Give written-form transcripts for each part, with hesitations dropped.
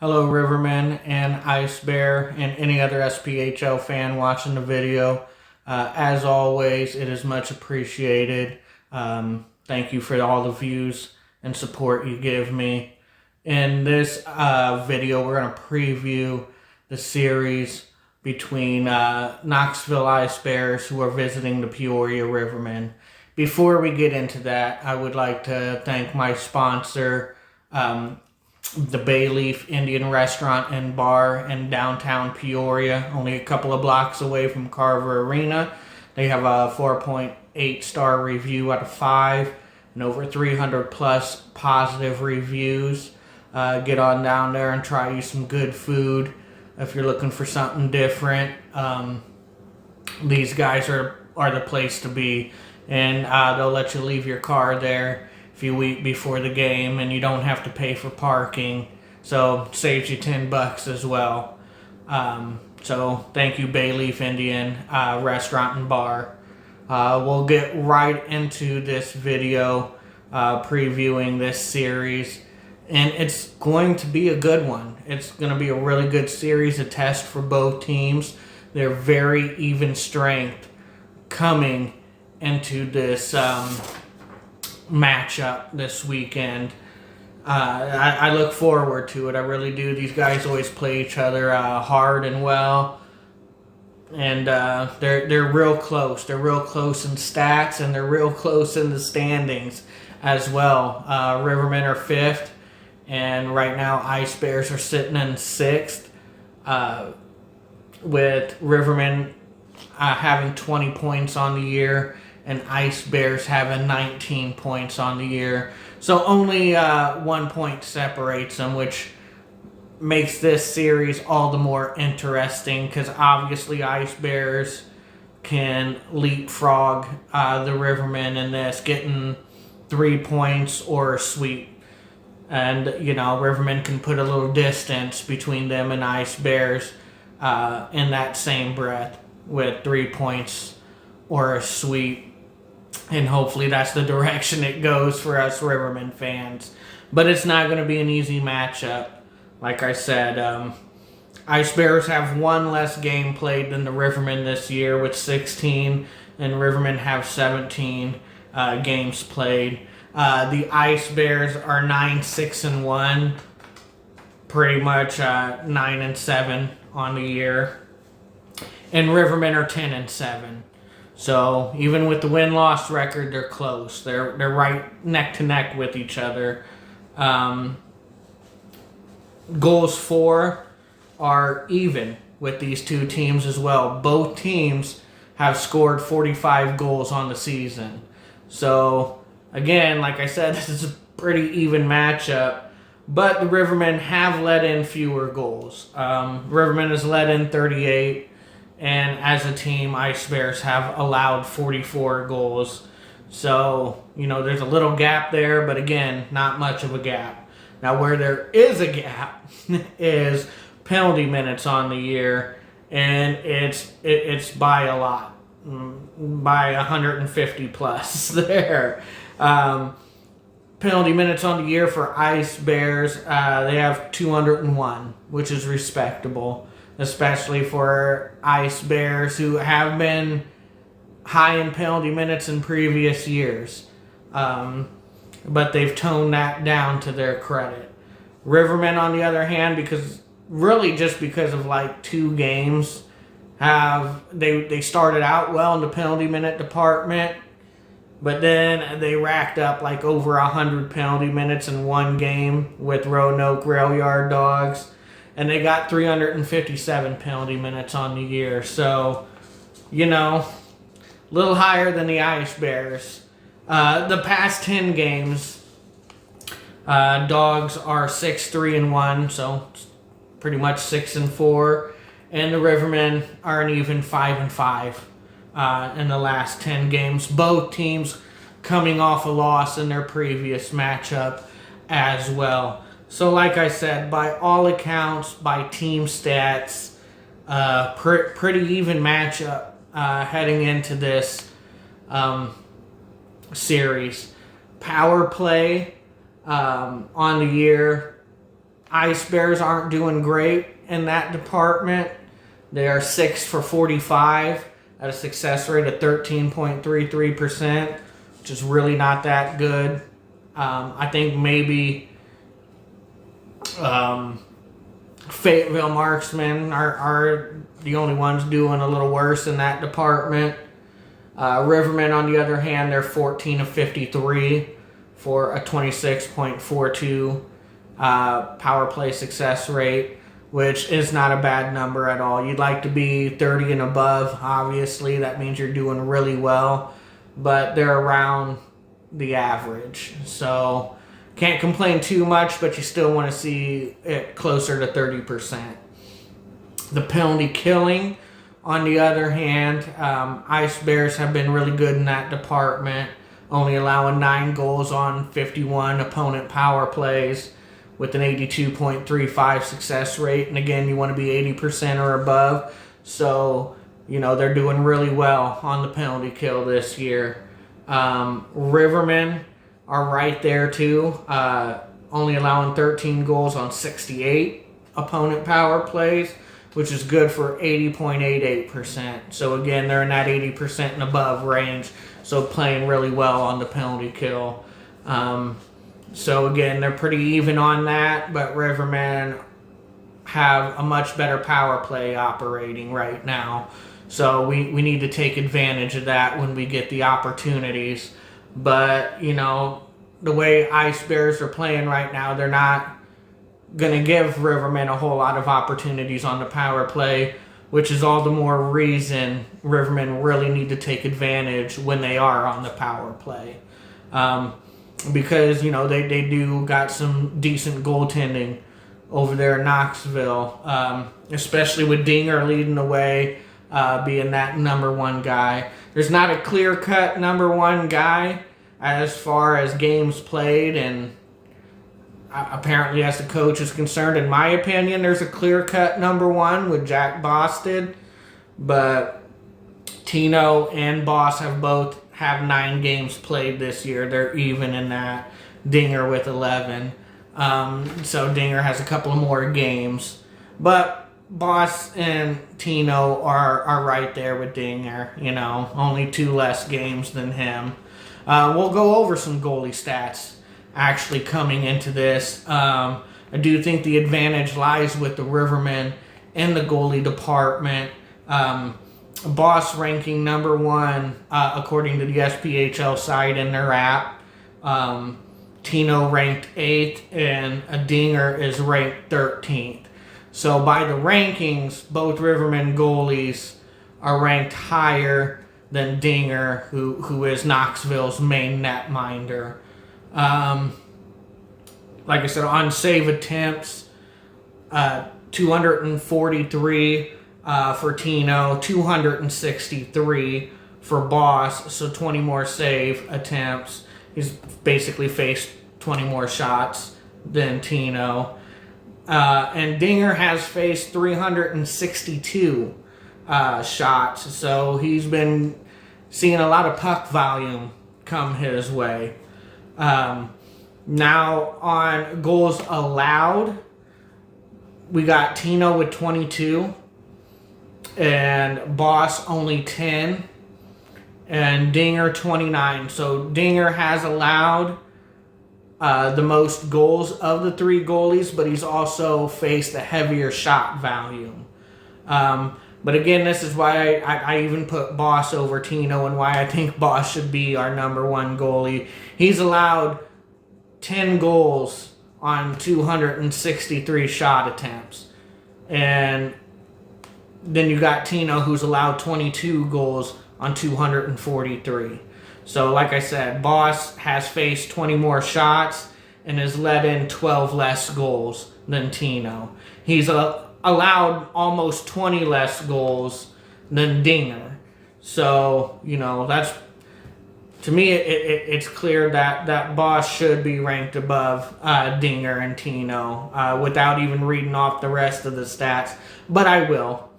Hello, Rivermen and Ice Bear and any other SPHL fan watching the video. As always, it is much appreciated. Thank you for all the views and support you give me. In this video, we're going to preview the series between Knoxville Ice Bears, who are visiting the Peoria Rivermen. Before we get into that, I would like to thank my sponsor, the Bayleaf Indian Restaurant and Bar in downtown Peoria, only a couple of blocks away from Carver Arena. They have a 4.8 star review out of 5 and over 300 plus positive reviews. Get on down there and try you some good food if you're looking for something different. These guys are the place to be, and they'll let you leave your car there if you eat before the game, and you don't have to pay for parking, so it saves you $10 as well. So thank you, Bayleaf Indian Restaurant and Bar. We'll get right into this video previewing this series, and it's going to be a good one. It's going to be a really good series, a test for both teams. They're very even strength coming into this matchup this weekend. I look forward to it. I really do. These guys always play each other hard and well, and they're real close. They're real close in stats, and they're real close in the standings as well. Rivermen are 5th, and right now Ice Bears are sitting in 6th, with Rivermen having 20 points on the year, and Ice Bears having 19 points on the year. So only 1 point separates them, which makes this series all the more interesting, because obviously Ice Bears can leapfrog the Rivermen in this, getting 3 points or a sweep. And, you know, Rivermen can put a little distance between them and Ice Bears in that same breath with 3 points or a sweep. And hopefully that's the direction it goes for us Rivermen fans. But it's not going to be an easy matchup. Like I said, Ice Bears have one less game played than the Rivermen this year with 16. And Rivermen have 17 games played. The Ice Bears are 9-6-1. Pretty much 9-7 on the year. And Rivermen are 10-7. So even with the win-loss record, they're close. They're right neck to neck with each other. Goals for are even with these two teams as well. Both teams have scored 45 goals on the season. So again, like I said, this is a pretty even matchup. But the Rivermen have let in fewer goals. Rivermen has let in 38. And as a team, Ice Bears have allowed 44 goals. So, you know, there's a little gap there, but again, not much of a gap. Now, where there is a gap is penalty minutes on the year, and it's by a lot, by 150 plus there. Penalty minutes on the year for Ice Bears, they have 201, which is respectable, especially for Ice Bears, who have been high in penalty minutes in previous years. But they've toned that down to their credit. Rivermen, on the other hand, because of like 2 games, they started out well in the penalty minute department, but then they racked up like over 100 penalty minutes in one game with Roanoke Rail Yard Dogs. And they got 357 penalty minutes on the year. So, you know, a little higher than the Ice Bears. The past 10 games, Dogs are 6-3-1, so pretty much 6-4. And the Rivermen are an even 5-5 in the last 10 games. Both teams coming off a loss in their previous matchup as well. So like I said, by all accounts, by team stats, pretty even matchup heading into this series. Power play on the year, Ice Bears aren't doing great in that department. They are 6 for 45 at a success rate of 13.33%, which is really not that good. I think maybe Fayetteville Marksmen are the only ones doing a little worse in that department. Rivermen, on the other hand, they're 14 of 53 for a 26.42 power play success rate, which is not a bad number at all. You'd like to be 30 and above, obviously. That means you're doing really well, but they're around the average. So can't complain too much, but you still want to see it closer to 30%. The penalty killing, on the other hand, Ice Bears have been really good in that department, only allowing 9 goals on 51 opponent power plays with an 82.35 success rate. And again, you want to be 80% or above. So, they're doing really well on the penalty kill this year. Rivermen are right there too, only allowing 13 goals on 68 opponent power plays, which is good for 80.88%. So again, they're in that 80% and above range, so playing really well on the penalty kill. So again, they're pretty even on that, but Rivermen have a much better power play operating right now. So we need to take advantage of that when we get the opportunities. But, the way Ice Bears are playing right now, they're not going to give Rivermen a whole lot of opportunities on the power play, which is all the more reason Rivermen really need to take advantage when they are on the power play. Because, they do got some decent goaltending over there in Knoxville, especially with Dinger leading the way, being that number one guy. There's not a clear-cut number one guy as far as games played, and apparently as the coach is concerned, in my opinion, there's a clear-cut number one with Jack Boston, but Tino and Boss both have 9 games played this year. They're even in that. Dinger with 11. So Dinger has a couple more games. But Boss and Tino are right there with Dinger. Only 2 less games than him. We'll go over some goalie stats actually coming into this. I do think the advantage lies with the Rivermen in the goalie department. Boss ranking number 1 according to the SPHL site in their app. Tino ranked 8th, and a Dinger is ranked 13th. So by the rankings, both Rivermen goalies are ranked higher than Dinger, who is Knoxville's main netminder. Like I said, on save attempts, 243 for Tino, 263 for Boss, so 20 more save attempts. He's basically faced 20 more shots than Tino. And Dinger has faced 362 shots, so he's been seeing a lot of puck volume come his way. Now, on goals allowed, we got Tino with 22, and Boss only 10, and Dinger 29. So Dinger has allowed the most goals of the 3 goalies, but he's also faced a heavier shot volume. But again, this is why I even put Boss over Tino, and why I think Boss should be our number 1 goalie. He's allowed 10 goals on 263 shot attempts. And then you got Tino, who's allowed 22 goals on 243. So like I said, Boss has faced 20 more shots and has let in 12 less goals than Tino. He's allowed almost 20 less goals than Dinger. So, that's, to me, it's clear that Boss should be ranked above Dinger and Tino without even reading off the rest of the stats. But I will,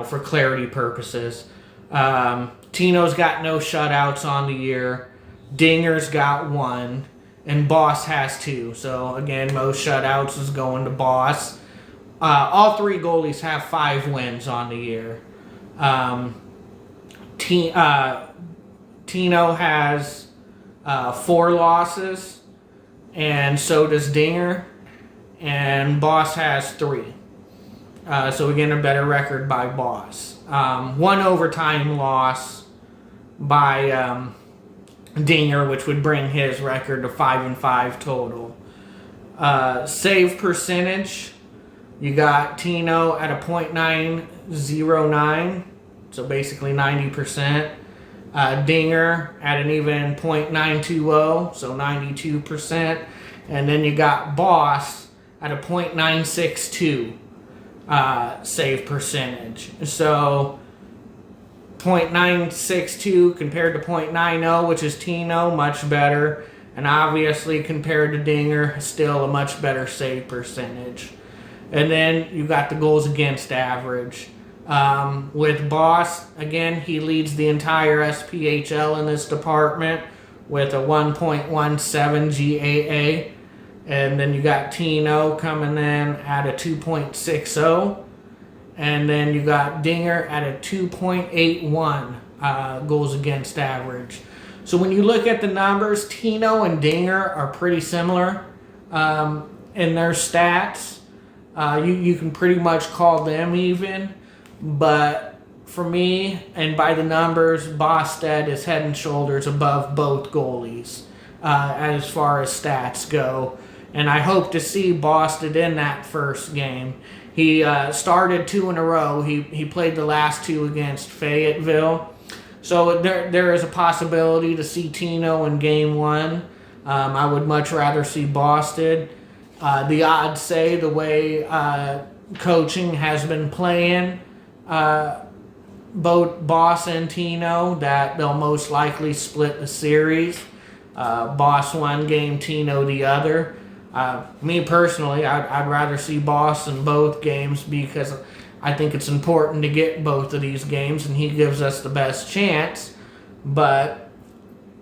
for clarity purposes. Tino's got no shutouts on the year. Dinger's got 1. and Boss has 2. So again, most shutouts is going to Boss. All 3 goalies have 5 wins on the year. Tino has 4 losses, and so does Dinger, and Boss has 3. So again, a better record by Boss. 1 overtime loss by Dinger, which would bring his record to 5-5 total. Save percentage, you got Tino at a .909, so basically 90%. Dinger at an even .920, so 92%. And then you got Boss at a .962 save percentage. So .962 compared to .90, which is Tino, much better. And obviously compared to Dinger, still a much better save percentage. And then you got the goals against average. With Boss, again, he leads the entire SPHL in this department with a 1.17 GAA. And then you got Tino coming in at a 2.60. And then you got Dinger at a 2.81 goals against average. So when you look at the numbers, Tino and Dinger are pretty similar in their stats. You can pretty much call them even. But for me, and by the numbers, Bostad is head and shoulders above both goalies as far as stats go. And I hope to see Boston in that first game. He started 2 in a row. He played the last 2 against Fayetteville. So there is a possibility to see Tino in game 1. I would much rather see Boston. The odds say the way coaching has been playing, both Boss and Tino, that they'll most likely split the series. Boss one game, Tino the other. Me personally, I'd rather see Boss in both games because I think it's important to get both of these games, and he gives us the best chance. But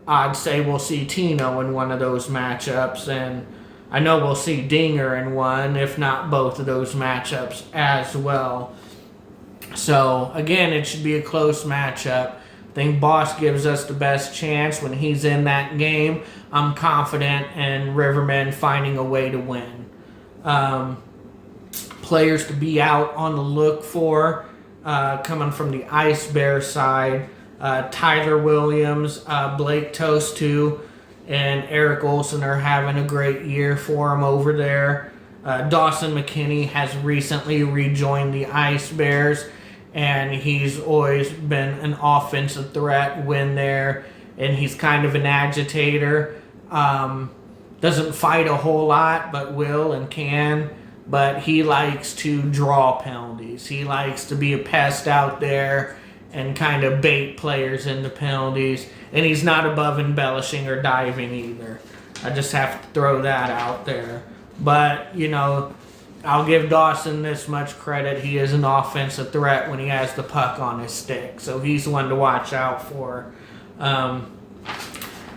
I'd say we'll see Tino in one of those matchups, and I know we'll see Dinger in one, if not both of those matchups as well. So, again, it should be a close matchup. I think Boss gives us the best chance when he's in that game. I'm confident in Rivermen finding a way to win. Players to be out on the look for, coming from the Ice Bear side, Tyler Williams, Blake Tostu, and Eric Olson are having a great year for him over there. Dawson McKinney has recently rejoined the Ice Bears, and he's always been an offensive threat when there, and he's kind of an agitator. Doesn't fight a whole lot, but will and can. But he likes to draw penalties. He likes to be a pest out there and kind of bait players into penalties. And he's not above embellishing or diving either. I just have to throw that out there. But, you know, I'll give Dawson this much credit. He is an offensive threat when he has the puck on his stick. So he's one to watch out for.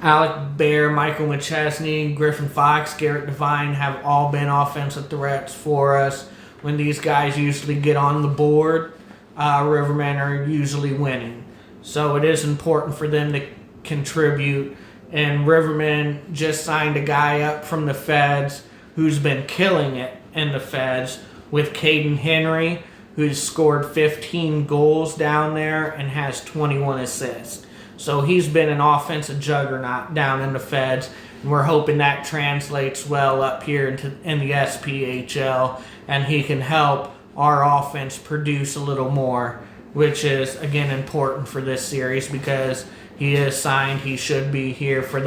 Alec Bear, Michael McChesney, Griffin Fox, Garrett Devine have all been offensive threats for us. When these guys usually get on the board, Rivermen are usually winning. So it is important for them to contribute. And Rivermen just signed a guy up from the Feds who's been killing it in the Feds with Caden Henry, who's scored 15 goals down there and has 21 assists. So he's been an offensive juggernaut down in the Feds, and we're hoping that translates well up here in the SPHL, and he can help our offense produce a little more, which is, again, important for this series because he is signed. He should be here for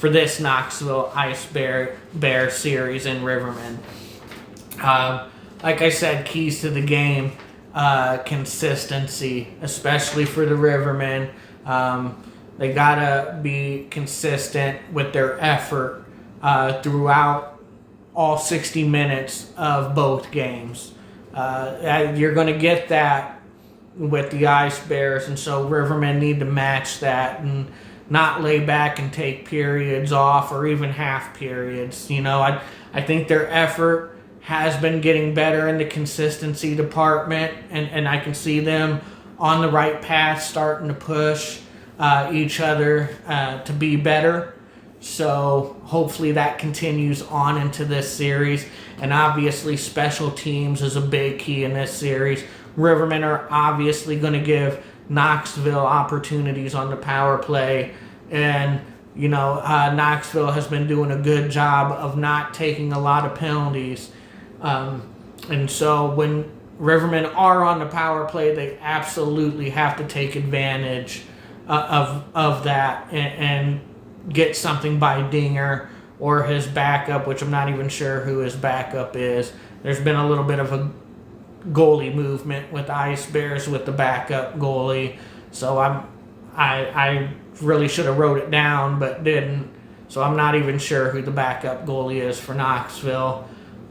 this Knoxville Ice Bear series in Rivermen. Like I said, keys to the game, consistency, especially for the Rivermen. They gotta be consistent with their effort throughout all 60 minutes of both games. You're going to get that with the Ice Bears, and so Rivermen need to match that. And not lay back and take periods off or even half periods. I think their effort has been getting better in the consistency department, and I can see them on the right path, starting to push each other to be better. So hopefully that continues on into this series. And obviously special teams is a big key in this series. Rivermen are obviously going to give Knoxville opportunities on the power play. And, Knoxville has been doing a good job of not taking a lot of penalties. And so when Rivermen are on the power play, they absolutely have to take advantage of that and get something by Dinger or his backup, which I'm not even sure who his backup is. There's been a little bit of a goalie movement with Ice Bears with the backup goalie, so I really should have wrote it down but didn't. So I'm not even sure who the backup goalie is for Knoxville,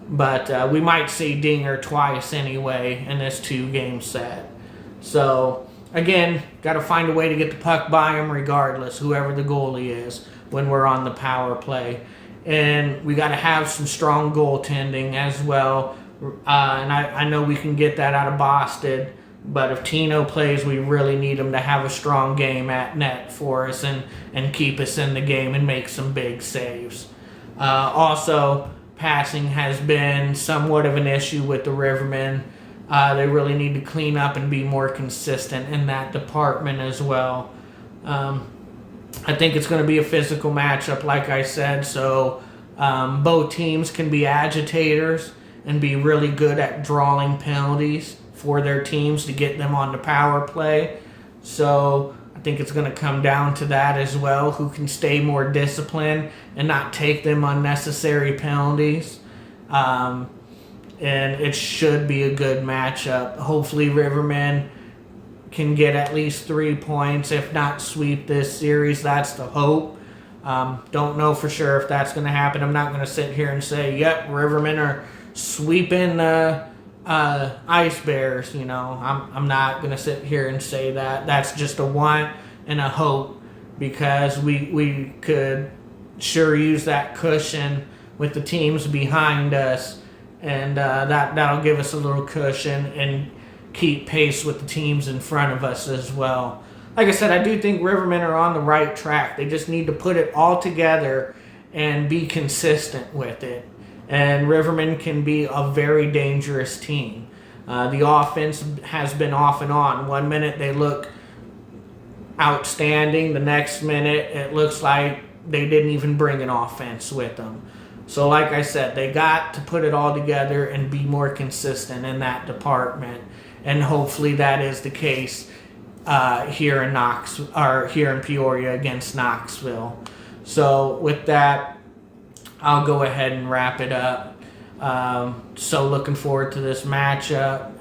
but we might see Dinger twice anyway in this 2-game set. So again, got to find a way to get the puck by him regardless, whoever the goalie is, when we're on the power play. And we got to have some strong goaltending as well. And I know we can get that out of Boston, but if Tino plays, we really need him to have a strong game at net for us and keep us in the game and make some big saves. Also, passing has been somewhat of an issue with the Rivermen. They really need to clean up and be more consistent in that department as well. I think it's going to be a physical matchup, like I said, so both teams can be agitators and be really good at drawing penalties for their teams to get them on the power play. So I think it's going to come down to that as well, who can stay more disciplined and not take them unnecessary penalties. And it should be a good matchup. Hopefully Rivermen can get at least 3 points, if not sweep this series. That's the hope. Don't know for sure if that's going to happen. I'm not going to sit here and say, yep, Rivermen are sweeping Ice Bears. I'm not going to sit here and say that. That's just a want and a hope, because we could sure use that cushion with the teams behind us, and that'll give us a little cushion and keep pace with the teams in front of us as well. Like I said, I do think Rivermen are on the right track. They just need to put it all together and be consistent with it. And Rivermen can be a very dangerous team. The offense has been off and on. 1 minute they look outstanding. The next minute it looks like they didn't even bring an offense with them. So like I said, they got to put it all together and be more consistent in that department. And hopefully that is the case here in Peoria against Knoxville. So with that, I'll go ahead and wrap it up. So looking forward to this matchup.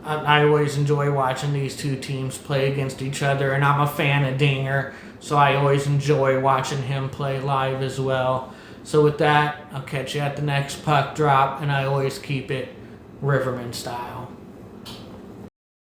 I always enjoy watching these two teams play against each other, and I'm a fan of Dinger, so I always enjoy watching him play live as well. So with that, I'll catch you at the next puck drop, and I always keep it Rivermen style.